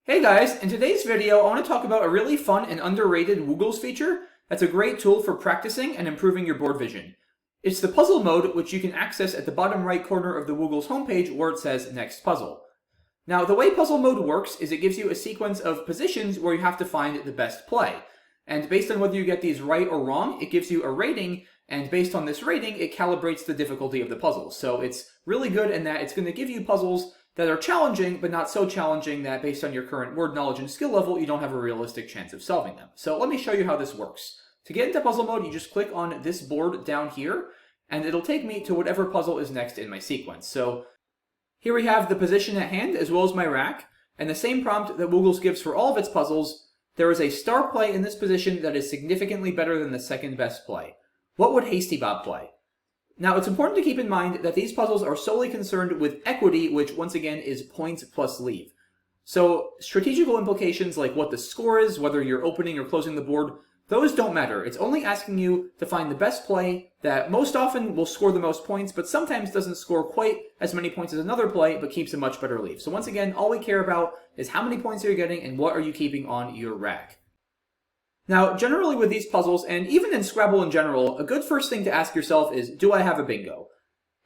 Hey guys, in today's video I want to talk about a really fun and underrated Woogles feature that's a great tool for practicing and improving your board vision. It's the puzzle mode, which you can access at the bottom right corner of the Woogles homepage where it says Next Puzzle. Now the way puzzle mode works is it gives you a sequence of positions where you have to find the best play. And based on whether you get these right or wrong, it gives you a rating, and based on this rating it calibrates the difficulty of the puzzle. So it's really good in that it's going to give you puzzles that are challenging, but not so challenging that based on your current word knowledge and skill level, you don't have a realistic chance of solving them. So let me show you how this works. To get into puzzle mode, you just click on this board down here, and it'll take me to whatever puzzle is next in my sequence. So here we have the position at hand, as well as my rack, and the same prompt that Woogles gives for all of its puzzles. There is a star play in this position that is significantly better than the second best play. What would Hasty Bob play? Now, it's important to keep in mind that these puzzles are solely concerned with equity, which once again is points plus leave. So strategical implications like what the score is, whether you're opening or closing the board, those don't matter. It's only asking you to find the best play that most often will score the most points, but sometimes doesn't score quite as many points as another play, but keeps a much better leave. So once again, all we care about is how many points are you getting and what are you keeping on your rack. Now, generally with these puzzles, and even in Scrabble in general, a good first thing to ask yourself is, do I have a bingo?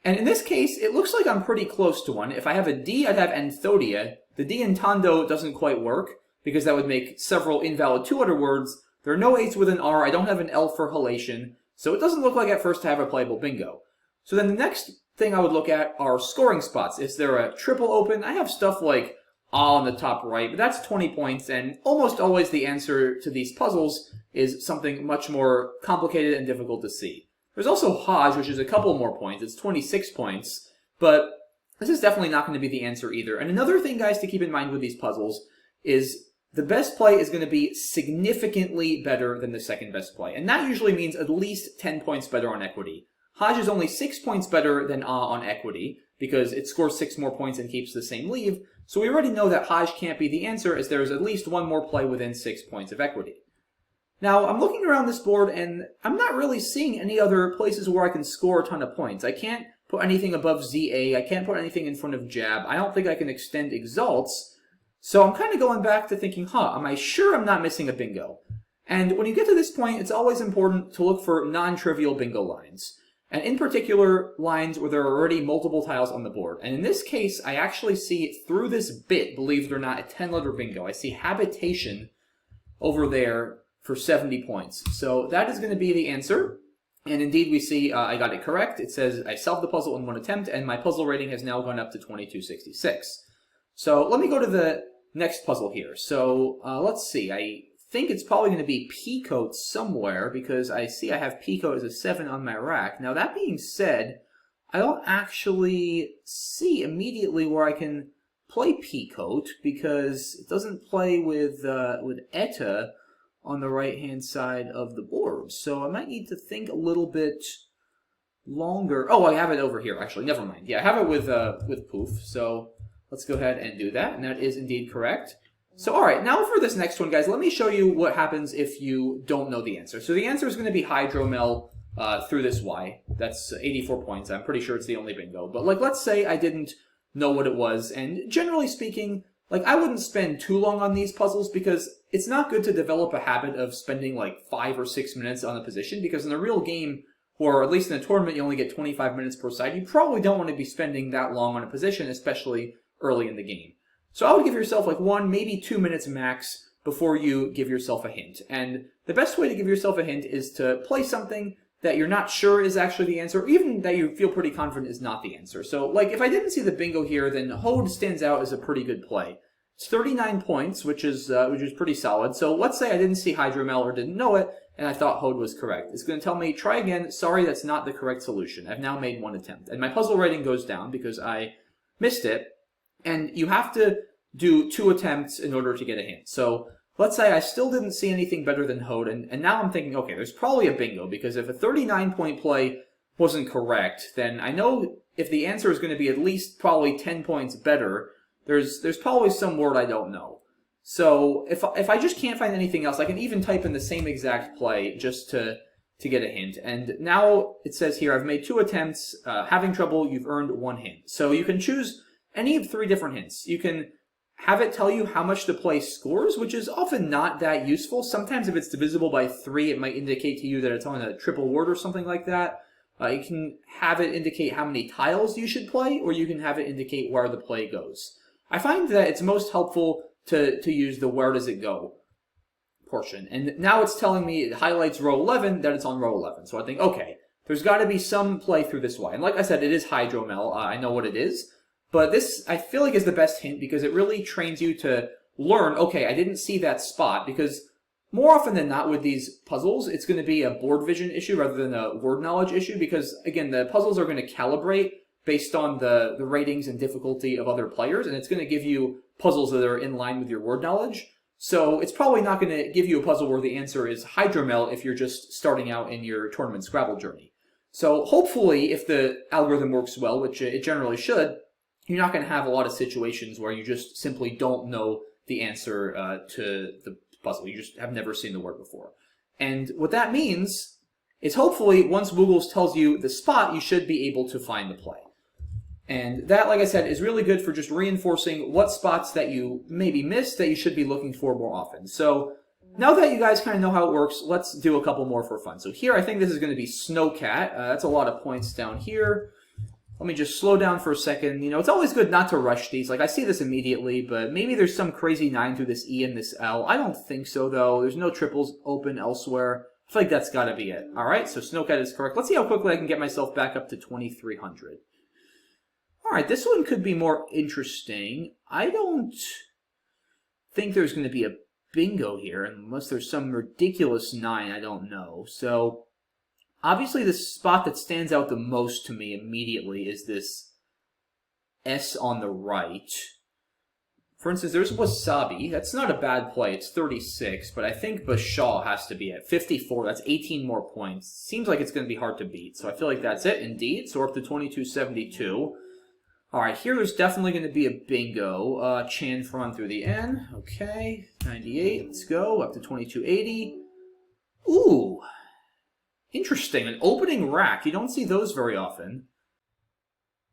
And in this case, it looks like I'm pretty close to one. If I have a D, I'd have Anthodia. The D in Tondo doesn't quite work, because that would make several invalid two-letter words. There are no A's with an R, I don't have an L for halation, so it doesn't look like at first to have a playable bingo. So then the next thing I would look at are scoring spots. Is there a triple open? I have stuff like on the top right, but that's 20 points, and almost always the answer to these puzzles is something much more complicated and difficult to see. There's also Hodge, which is a couple more points. It's 26 points, but this is definitely not going to be the answer either. And another thing, guys, to keep in mind with these puzzles is the best play is going to be significantly better than the second best play, and that usually means at least 10 points better on equity. Hodge is only 6 points better than on equity, because it scores 6 more points and keeps the same leave, so we already know that Hodge can't be the answer, as there is at least one more play within 6 points of equity. Now, I'm looking around this board, and I'm not really seeing any other places where I can score a ton of points. I can't put anything above ZA, I can't put anything in front of Jab, I don't think I can extend Exalts, so I'm kind of going back to thinking, am I sure I'm not missing a bingo? And when you get to this point, it's always important to look for non-trivial bingo lines. And in particular, lines where there are already multiple tiles on the board. And in this case, I actually see through this bit, believe it or not, a 10-letter bingo. I see habitation over there for 70 points. So that is going to be the answer. And indeed, we see I got it correct. It says I solved the puzzle in one attempt, and my puzzle rating has now gone up to 2266. So let me go to the next puzzle here. So let's see. I think it's probably going to be Peacoat somewhere, because I see I have Peacoat as a 7 on my rack. Now, that being said, I don't actually see immediately where I can play Peacoat, because it doesn't play with Etta on the right-hand side of the board. So I might need to think a little bit longer. Oh, I have it over here, actually. Never mind. Yeah, I have it with Poof. So let's go ahead and do that, and that is indeed correct. So alright, now for this next one, guys, let me show you what happens if you don't know the answer. So the answer is going to be Hydromel through this Y. That's 84 points. I'm pretty sure it's the only bingo. But let's say I didn't know what it was, and generally speaking, I wouldn't spend too long on these puzzles, because it's not good to develop a habit of spending 5 or 6 minutes on a position, because in a real game, or at least in a tournament, you only get 25 minutes per side. You probably don't want to be spending that long on a position, especially early in the game. So I would give yourself 1, maybe 2 minutes max before you give yourself a hint. And the best way to give yourself a hint is to play something that you're not sure is actually the answer, or even that you feel pretty confident is not the answer. So, if I didn't see the bingo here, then Hode stands out as a pretty good play. It's 39 points, which is pretty solid. So let's say I didn't see Hydromel or didn't know it, and I thought Hode was correct. It's going to tell me, try again, sorry, that's not the correct solution. I've now made 1 attempt. And my puzzle rating goes down because I missed it. And you have to do 2 attempts in order to get a hint. So let's say I still didn't see anything better than Hode, and now I'm thinking, okay, there's probably a bingo, because if a 39-point play wasn't correct, then I know if the answer is going to be at least probably 10 points better, there's probably some word I don't know. So if I just can't find anything else, I can even type in the same exact play just to get a hint. And now it says here, I've made 2 attempts, having trouble, you've earned 1 hint. So you can choose any of 3 different hints. You can have it tell you how much the play scores, which is often not that useful. Sometimes if it's divisible by 3, it might indicate to you that it's on a triple word or something like that. You can have it indicate how many tiles you should play, or you can have it indicate where the play goes. I find that it's most helpful to use the where does it go portion. And now it's telling me, it highlights row 11, that it's on row 11. So I think, okay, there's got to be some play through this way. And like I said, it is Hydromel. I know what it is. But this, I feel like, is the best hint because it really trains you to learn, okay, I didn't see that spot, because more often than not with these puzzles, it's going to be a board vision issue rather than a word knowledge issue because, again, the puzzles are going to calibrate based on the ratings and difficulty of other players, and it's going to give you puzzles that are in line with your word knowledge. So it's probably not going to give you a puzzle where the answer is Hydromel if you're just starting out in your tournament Scrabble journey. So hopefully, if the algorithm works well, which it generally should, you're not going to have a lot of situations where you just simply don't know the answer to the puzzle. You just have never seen the word before. And what that means is hopefully once Woogles tells you the spot, you should be able to find the play. And that, like I said, is really good for just reinforcing what spots that you maybe missed that you should be looking for more often. So now that you guys kind of know how it works, let's do a couple more for fun. So here, I think this is going to be Snowcat. That's a lot of points down here. Let me just slow down for a second. You know, it's always good not to rush these. Like, I see this immediately, but maybe there's some crazy 9 through this E and this L. I don't think so, though. There's no triples open elsewhere. I feel like that's got to be it. All right, so Snowcat is correct. Let's see how quickly I can get myself back up to 2,300. All right, this one could be more interesting. I don't think there's going to be a bingo here, unless there's some ridiculous 9 I don't know. So obviously, the spot that stands out the most to me immediately is this S on the right. For instance, there's Wasabi. That's not a bad play. It's 36, but I think Bashaw has to be at 54. That's 18 more points. Seems like it's going to be hard to beat, so I feel like that's it, indeed. So we're up to 2272. All right, here there's definitely going to be a bingo. Chanfron through the N. Okay, 98. Let's go. Up to 2280. Ooh. Interesting, an opening rack. You don't see those very often.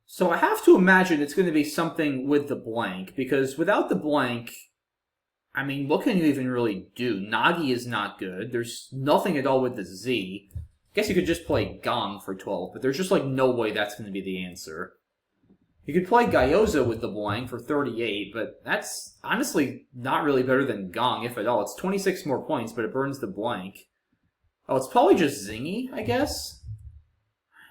So I have to imagine it's going to be something with the blank, because without the blank, I mean, what can you even really do? Nagi is not good. There's nothing at all with the Z. I guess you could just play Gong for 12, but there's just like no way that's going to be the answer. You could play Gyoza with the blank for 38, but that's honestly not really better than Gong, if at all. It's 26 more points, but it burns the blank. Oh, it's probably just Zingy, I guess?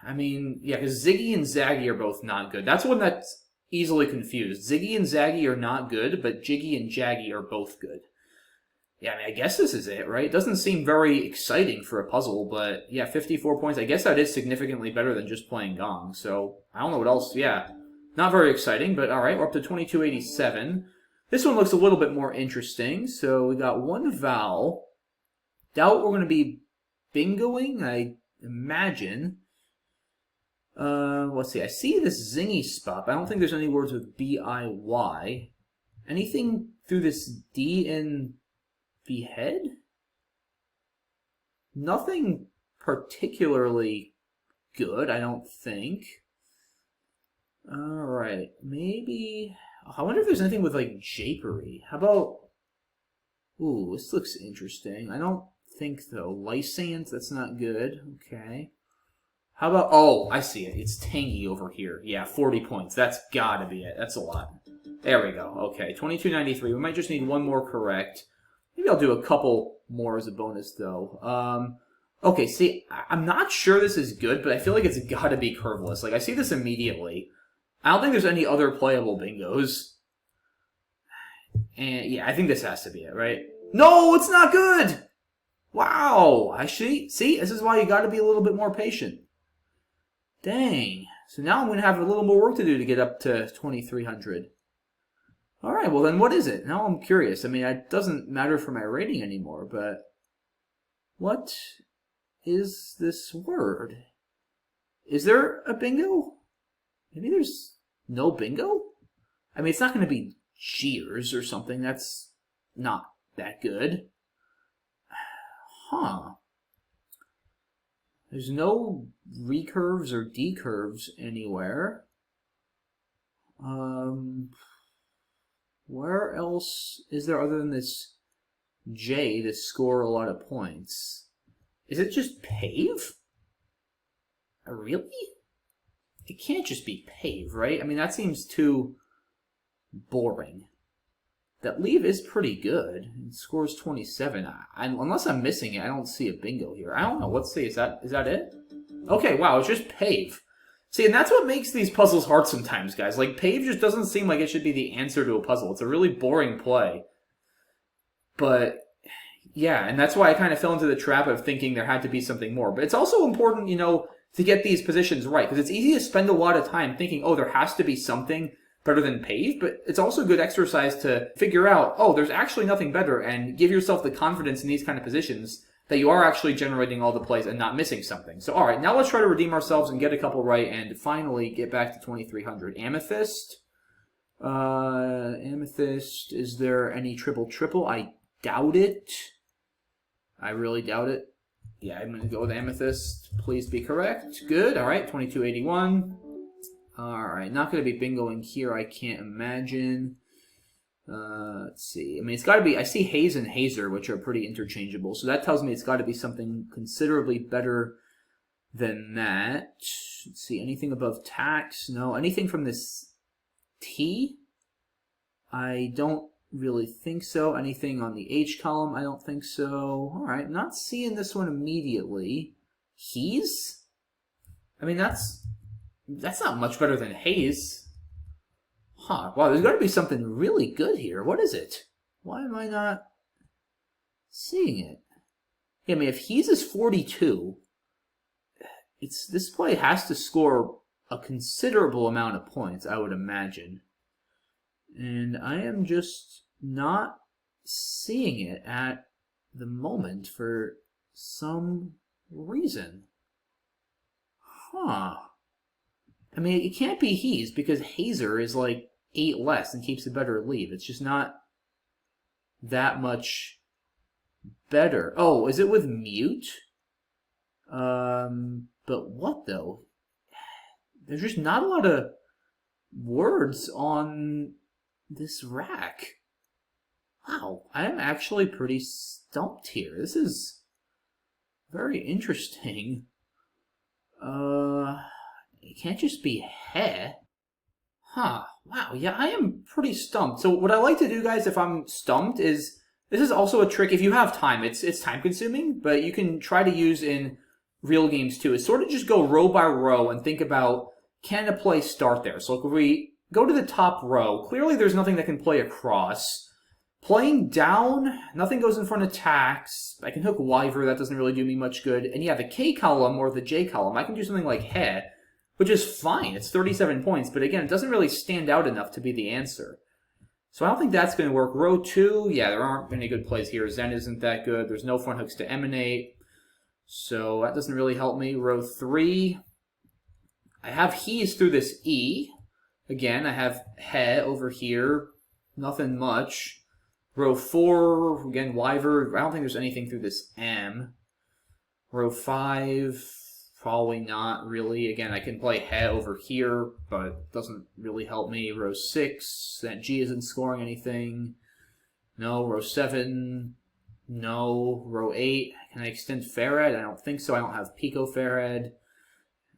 I mean, yeah, because Ziggy and Zaggy are both not good. That's one that's easily confused. Ziggy and Zaggy are not good, but Jiggy and Jaggy are both good. Yeah, I mean, I guess this is it, right? It doesn't seem very exciting for a puzzle, but yeah, 54 points. I guess that is significantly better than just playing Gong, so I don't know what else. Yeah, not very exciting, but all right, we're up to 2287. This one looks a little bit more interesting. So we got one vowel. Doubt we're going to be bingoing, I imagine. Let's see. I see this Zingy spot, but I don't think there's any words with B-I-Y. Anything through this D in behead? Nothing particularly good, I don't think. Alright, maybe... I wonder if there's anything with, like, Japery. How about... Ooh, this looks interesting. I don't think, though. Lysant, that's not good. Okay. How about... Oh, I see it. It's Tangy over here. Yeah, 40 points. That's gotta be it. That's a lot. There we go. Okay, 2293. We might just need one more correct. Maybe I'll do a couple more as a bonus, though. Okay, see, I'm not sure this is good, but I feel like it's gotta be curveless. Like, I see this immediately. I don't think there's any other playable bingos. And, yeah, I think this has to be it, right? No, it's not good! Wow! See, this is why you gotta be a little bit more patient. Dang. So now I'm going to have a little more work to do to get up to 2300. Alright, well then what is it? Now I'm curious. I mean, it doesn't matter for my rating anymore, but... What is this word? Is there a bingo? Maybe there's no bingo? I mean, it's not going to be Cheers or something. That's not that good. Huh. There's no recurves or decurves anywhere. Where else is there other than this J to score a lot of points? Is it just pave? Really? It can't just be pave, right? I mean, that seems too boring. That leave is pretty good. It scores 27. Unless I'm missing it, I don't see a bingo here. I don't know. Let's see. Is that it? Okay, wow, it's just pave. See, and that's what makes these puzzles hard sometimes, guys. Like, pave just doesn't seem like it should be the answer to a puzzle. It's a really boring play. But, yeah, and that's why I kind of fell into the trap of thinking there had to be something more. But it's also important, you know, to get these positions right. Because it's easy to spend a lot of time thinking, oh, there has to be something better than pave. But it's also good exercise to figure out, oh, there's actually nothing better. And give yourself the confidence in these kind of positions that you are actually generating all the plays and not missing something. So, all right, now let's try to redeem ourselves and get a couple right and finally get back to 2,300. Amethyst. Amethyst, is there any triple? I doubt it. I really doubt it. Yeah, I'm going to go with Amethyst. Please be correct. Good. All right, 2281. All right, not going to be bingoing here, I can't imagine. Let's see. I mean, it's got to be... I see Haze and Hazer, which are pretty interchangeable. So that tells me it's got to be something considerably better than that. Let's see. Anything above tax? No. Anything from this T? I don't really think so. Anything on the H column? I don't think so. All right. Not seeing this one immediately. He's? I mean, that's not much better than Haze. Huh. Wow, there's got to be something really good here. What is it? Why am I not seeing it? Yeah, I mean, if He's is 42, this play has to score a considerable amount of points, I would imagine. And I am just not seeing it at the moment for some reason. Huh. I mean, it can't be He's because Hazer is like 8 less and keeps a better lead. It's just not that much better. Oh, is it with mute? But what though? There's just not a lot of words on this rack. Wow, I am actually pretty stumped here. This is very interesting. It can't just be he. Huh. Wow, yeah, I am pretty stumped. So what I like to do, guys, if I'm stumped is... This is also a trick if you have time. It's time-consuming, but you can try to use in real games, too. Is sort of just go row by row and think about, can a play start there? So if we go to the top row, clearly there's nothing that can play across. Playing down, nothing goes in front of tax. I can hook Wyver, that doesn't really do me much good. And yeah, the K column or the J column, I can do something like he, which is fine. It's 37 points, but again, it doesn't really stand out enough to be the answer. So I don't think that's going to work. Row 2, yeah, there aren't any good plays here. Zen isn't that good. There's no front hooks to emanate, so that doesn't really help me. Row 3, I have He's through this E. Again, I have he over here. Nothing much. Row 4, again, Wyver. I don't think there's anything through this M. Row 5... Probably not really. Again, I can play he over here, but it doesn't really help me. Row 6, that G isn't scoring anything. No. Row 7, no. Row 8, can I extend Farad? I don't think so. I don't have Pico Farad.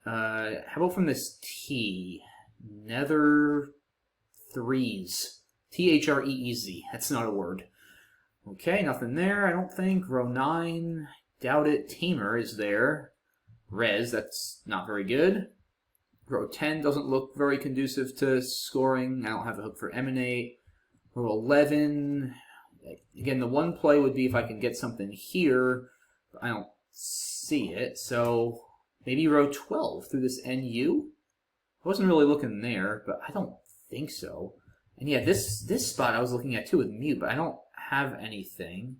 How about from this T? Nether threes. T-H-R-E-E-Z. That's not a word. Okay, nothing there, I don't think. Row 9, doubt it. Tamer is there. Res, that's not very good. Row 10 doesn't look very conducive to scoring. I don't have a hook for emanate. Row 11, again, the one play would be if I can get something here. But I don't see it, so maybe row 12 through this NU? I wasn't really looking there, but I don't think so. And yeah, this spot I was looking at too with mute, but I don't have anything.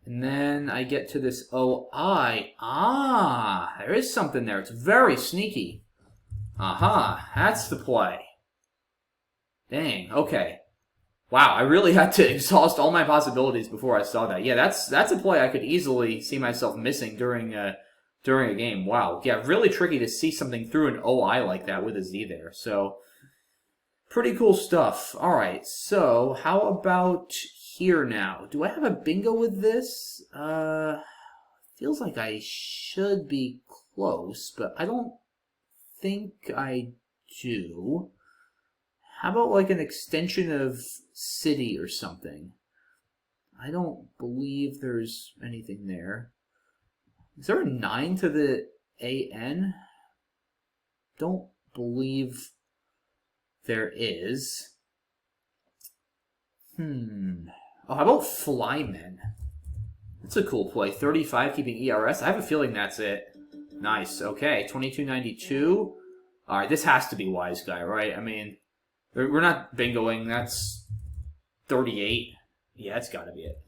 And then I get to this OI. Ah, there is something there. It's very sneaky. Aha, that's the play. Dang, okay. Wow, I really had to exhaust all my possibilities before I saw that. Yeah, that's a play I could easily see myself missing during a game. Wow, yeah, really tricky to see something through an OI like that with a Z there. So, Pretty cool stuff. All right, so how about here now? Do I have a bingo with this? Feels like I should be close, but I don't think I do. How about like an extension of city or something? I don't believe there's anything there. Is there a 9 to the AN? Don't believe there is. Oh, how about Flymen? That's a cool play. 35 keeping ERS. I have a feeling that's it. Nice. Okay, 2292. All right, this has to be Wise Guy, right? I mean, we're not bingoing. That's 38. Yeah, it's got to be it.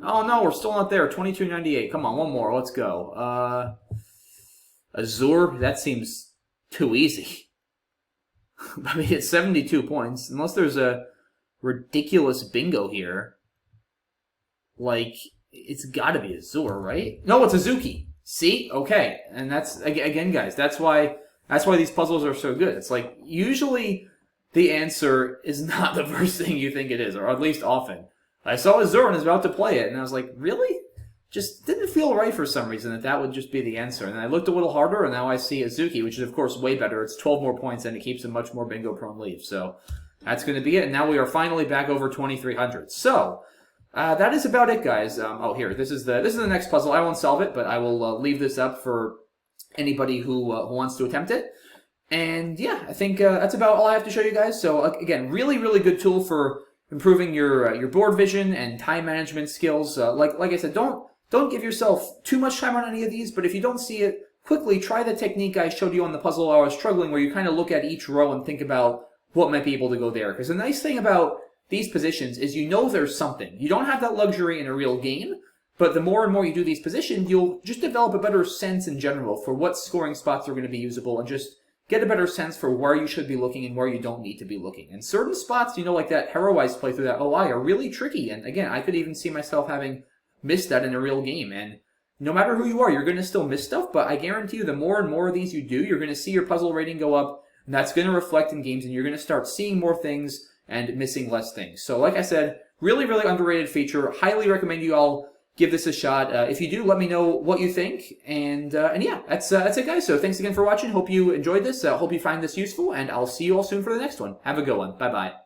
Oh, no, we're still not there. 2298. Come on, one more. Let's go. Azure? That seems too easy. I mean, it's 72 points. Unless there's a ridiculous bingo here. Like, it's got to be Azure, right? No, it's Azuki. See? Okay. And that's, again, guys, that's why these puzzles are so good. It's like, usually the answer is not the first thing you think it is, or at least often. I saw Azure and was about to play it, and I was like, really? Just didn't feel right for some reason that would just be the answer. And I looked a little harder, and now I see Azuki, which is, of course, way better. It's 12 more points, and it keeps a much more bingo-prone lead. So that's going to be it. And now we are finally back over 2,300. So that is about it, guys. Oh, here, this is the next puzzle. I won't solve it, but I will leave this up for anybody who wants to attempt it. And yeah, I think that's about all I have to show you guys. So again, really, really good tool for improving your board vision and time management skills. Like I said, don't give yourself too much time on any of these, but if you don't see it, quickly try the technique I showed you on the puzzle I was struggling, where you kind of look at each row and think about what might be able to go there. Because the nice thing about these positions is you know there's something. You don't have that luxury in a real game, but the more and more you do these positions, you'll just develop a better sense in general for what scoring spots are going to be usable, and just get a better sense for where you should be looking and where you don't need to be looking. And certain spots, you know, like that Hero-Wise playthrough, that OI, are really tricky. And again, I could even see myself having missed that in a real game. And no matter who you are, you're going to still miss stuff, but I guarantee you the more and more of these you do, you're going to see your puzzle rating go up, and that's going to reflect in games, and you're going to start seeing more things and missing less things. So like I said, really, really underrated feature. Highly recommend you all give this a shot. If you do, let me know what you think. And yeah, that's it, guys. So thanks again for watching. Hope you enjoyed this. Hope you find this useful, and I'll see you all soon for the next one. Have a good one. Bye-bye.